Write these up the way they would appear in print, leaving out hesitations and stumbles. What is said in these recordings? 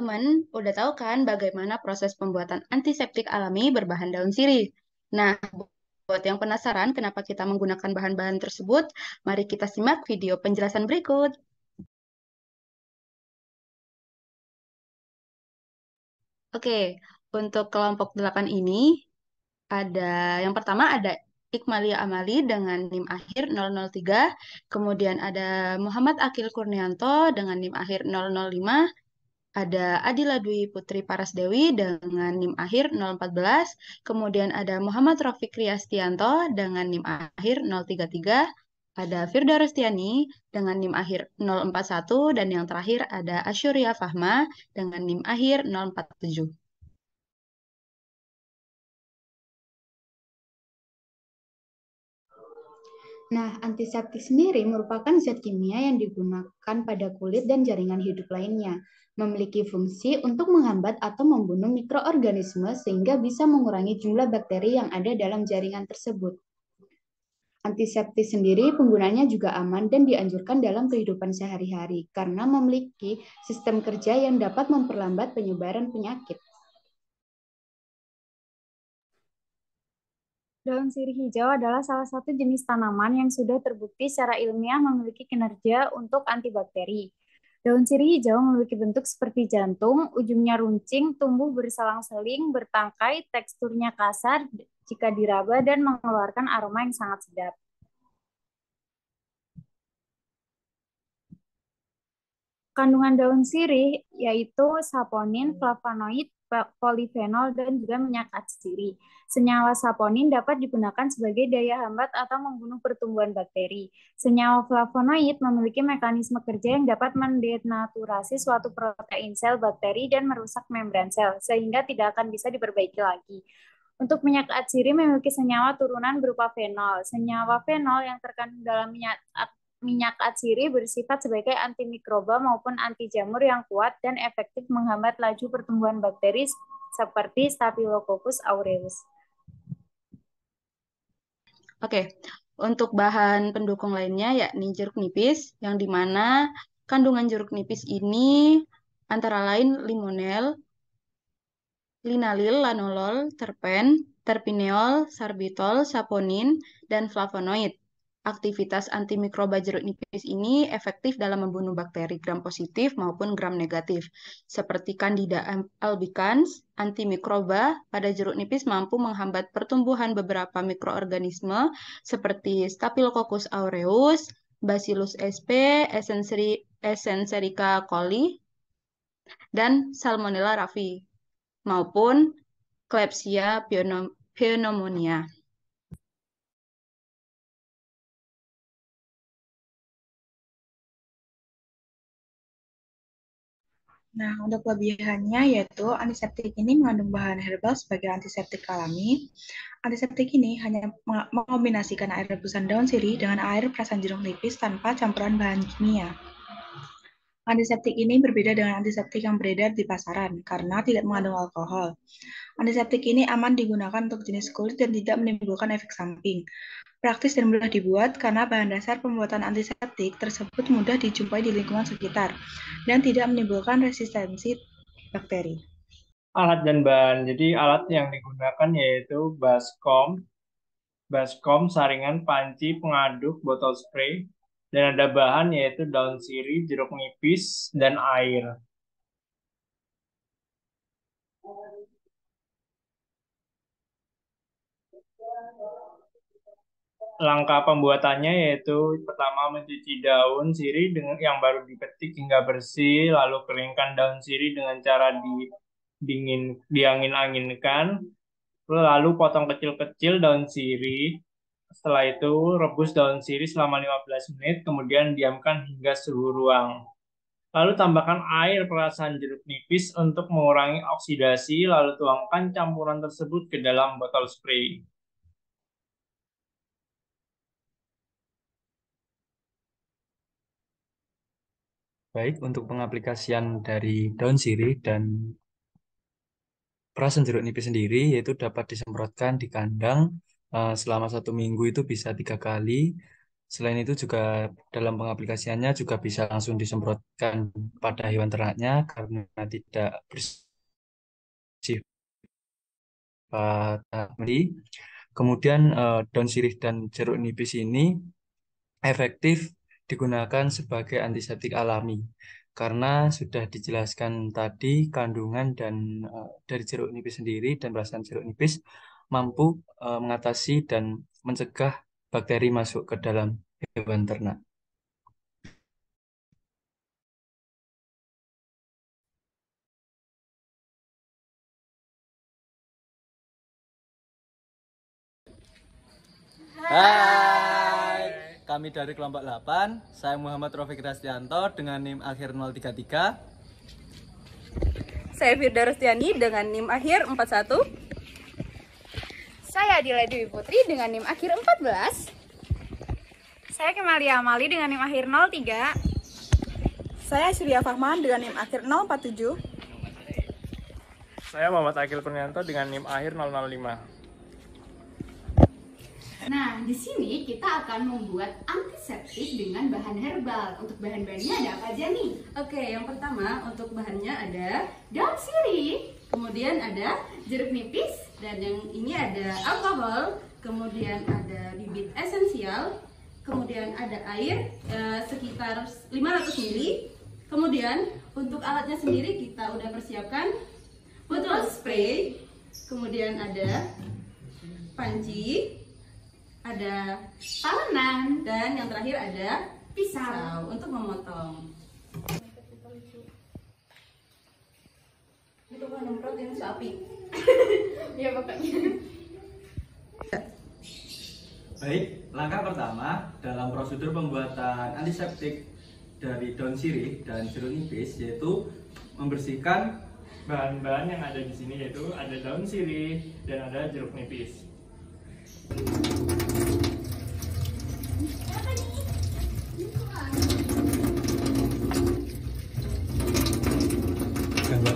teman-teman udah tahu kan bagaimana proses pembuatan antiseptik alami berbahan daun sirih. Nah, buat yang penasaran kenapa kita menggunakan bahan-bahan tersebut, mari kita simak video penjelasan berikut. Oke, untuk kelompok 8 ini ada yang pertama ada Ikmalia Amali dengan NIM akhir 003, kemudian ada Muhammad Akil Kurnianto dengan NIM akhir 005, ada Adila Dwi Putri Parasdewi dengan NIM akhir 014, kemudian ada Muhammad Rafiq Riastianto dengan NIM akhir 033, ada Firda Rustiani dengan NIM akhir 041, dan yang terakhir ada Asyuria Fahma dengan NIM akhir 047. Nah, antiseptik sendiri merupakan zat kimia yang digunakan pada kulit dan jaringan hidup lainnya, memiliki fungsi untuk menghambat atau membunuh mikroorganisme sehingga bisa mengurangi jumlah bakteri yang ada dalam jaringan tersebut. Antiseptik sendiri penggunanya juga aman dan dianjurkan dalam kehidupan sehari-hari karena memiliki sistem kerja yang dapat memperlambat penyebaran penyakit. Daun sirih hijau adalah salah satu jenis tanaman yang sudah terbukti secara ilmiah memiliki kinerja untuk antibakteri. Daun sirih hijau memiliki bentuk seperti jantung, ujungnya runcing, tumbuh berselang-seling, bertangkai, teksturnya kasar jika diraba dan mengeluarkan aroma yang sangat sedap. Kandungan daun sirih yaitu saponin, flavonoid, polifenol, dan juga minyak atsiri. Senyawa saponin dapat digunakan sebagai daya hambat atau membunuh pertumbuhan bakteri. Senyawa flavonoid memiliki mekanisme kerja yang dapat mendenaturasi suatu protein sel bakteri dan merusak membran sel, sehingga tidak akan bisa diperbaiki lagi. Untuk minyak atsiri memiliki senyawa turunan berupa fenol. Senyawa fenol yang terkandung dalam minyak atsiri bersifat sebagai antimikroba maupun anti jamur yang kuat dan efektif menghambat laju pertumbuhan bakteri seperti Staphylococcus aureus. Oke, untuk bahan pendukung lainnya yakni jeruk nipis, yang dimana kandungan jeruk nipis ini antara lain limonel, linalil, lanolol, terpen, terpineol, sarbitol, saponin, dan flavonoid. Aktivitas antimikroba jeruk nipis ini efektif dalam membunuh bakteri gram positif maupun gram negatif. Seperti Candida albicans, antimikroba pada jeruk nipis mampu menghambat pertumbuhan beberapa mikroorganisme seperti Staphylococcus aureus, Bacillus sp, Essenserica coli, dan Salmonella raffi maupun Klebsiella pneumonia. Nah, untuk kelebihannya yaitu antiseptik ini mengandung bahan herbal sebagai antiseptik alami. Antiseptik ini hanya mengombinasikan air rebusan daun sirih dengan air perasan jeruk nipis tanpa campuran bahan kimia. Antiseptik ini berbeda dengan antiseptik yang beredar di pasaran karena tidak mengandung alkohol. Antiseptik ini aman digunakan untuk jenis kulit dan tidak menimbulkan efek samping. Praktis dan mudah dibuat karena bahan dasar pembuatan antiseptik tersebut mudah dijumpai di lingkungan sekitar dan tidak menimbulkan resistensi bakteri. Alat dan bahan. Jadi alat yang digunakan yaitu baskom, saringan, panci, pengaduk, botol spray, dan ada bahan yaitu daun sirih, jeruk nipis, dan air. Langkah pembuatannya yaitu pertama mencuci daun sirih dengan yang baru dipetik hingga bersih, lalu keringkan daun sirih dengan cara diangin-anginkan, lalu potong kecil-kecil daun sirih. Setelah itu rebus daun sirih selama 15 menit, kemudian diamkan hingga suhu ruang. Lalu tambahkan air perasan jeruk nipis untuk mengurangi oksidasi, lalu tuangkan campuran tersebut ke dalam botol spray. Baik, untuk pengaplikasian dari daun sirih dan perasan jeruk nipis sendiri, yaitu dapat disemprotkan di kandang selama 1 minggu itu bisa 3 kali. Selain itu juga dalam pengaplikasiannya juga bisa langsung disemprotkan pada hewan ternaknya karena tidak bersifat tadi. Kemudian daun sirih dan jeruk nipis ini efektif digunakan sebagai antiseptik alami karena sudah dijelaskan tadi kandungan dan dari jeruk nipis sendiri dan perasaan jeruk nipis mampu mengatasi dan mencegah bakteri masuk ke dalam hewan ternak. Hai, kami dari kelompok 8. Saya Muhammad Rafiq Rasdianto dengan NIM akhir 033. Saya Firda Rustiani dengan NIM akhir 41. Saya Adila Dewi Putri dengan NIM akhir 14. Saya Kemalia Amali dengan NIM akhir 03. Saya Surya Fahman dengan NIM akhir 047. Saya Muhammad Akil Purnianto dengan NIM akhir 005. Nah, di sini kita akan membuat antiseptik dengan bahan herbal. Untuk bahan-bahannya ada apa aja nih? Oke, yang pertama untuk bahannya ada daun sirih, kemudian ada jeruk nipis, dan yang ini ada alkohol, kemudian ada bibit esensial, kemudian ada air sekitar 500 ml. Kemudian untuk alatnya sendiri kita udah persiapkan botol spray, kemudian ada panci, ada Talenan dan yang terakhir ada pisau untuk memotong. Itu kan nyemprot yang sapi. ya pokoknya. Baik, langkah pertama dalam prosedur pembuatan antiseptik dari daun sirih dan jeruk nipis yaitu membersihkan Bahan-bahan yang ada di sini yaitu ada daun sirih dan ada jeruk nipis.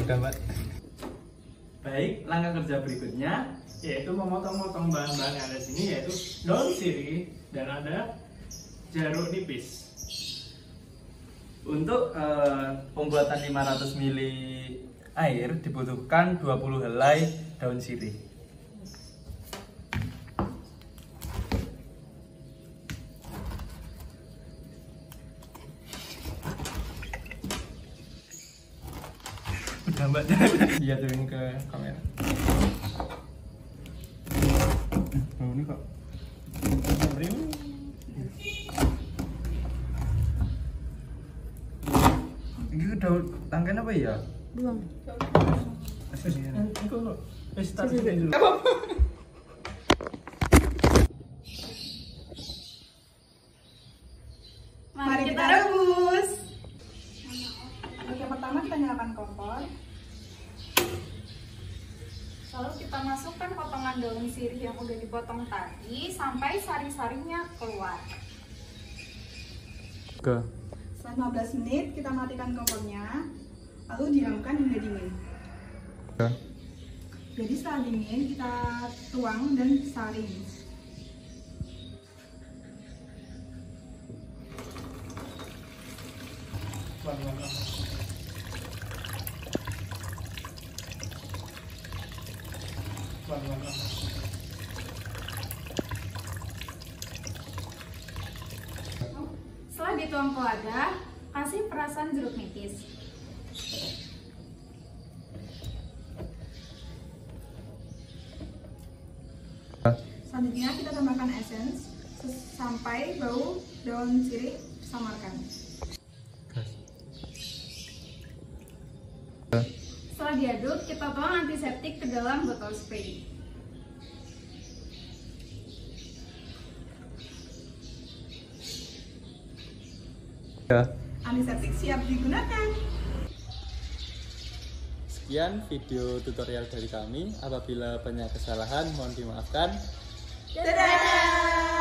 Gambar. Baik, langkah kerja berikutnya Yaitu memotong-motong bahan-bahan yang ada di sini yaitu daun sirih dan ada jeruk nipis. untuk pembuatan 500 ml air dibutuhkan 20 helai daun sirih. Gambarnya jatuhin ke kamera. Oh, ini kok. Ini daun tangkai apa ya? Belum. Mari kita rebus. Untuk yang pertama kita nyalakan kompor. Lalu kita masukkan potongan daun sirih yang udah dipotong tadi sampai sari-sarinya keluar. Setelah 15 menit kita matikan kompornya, lalu diamkan hingga dingin. Jadi setelah dingin kita tuang dan saring. Setelah dituang ke wadah, kasih perasan jeruk nipis. Selanjutnya kita tambahkan essence sampai bau daun sirih tersamarkan. Setelah diaduk, kita tuang antiseptik ke dalam botol spray. Antiseptik siap digunakan. Sekian video tutorial dari kami. Apabila banyak kesalahan mohon dimaafkan. Dadah!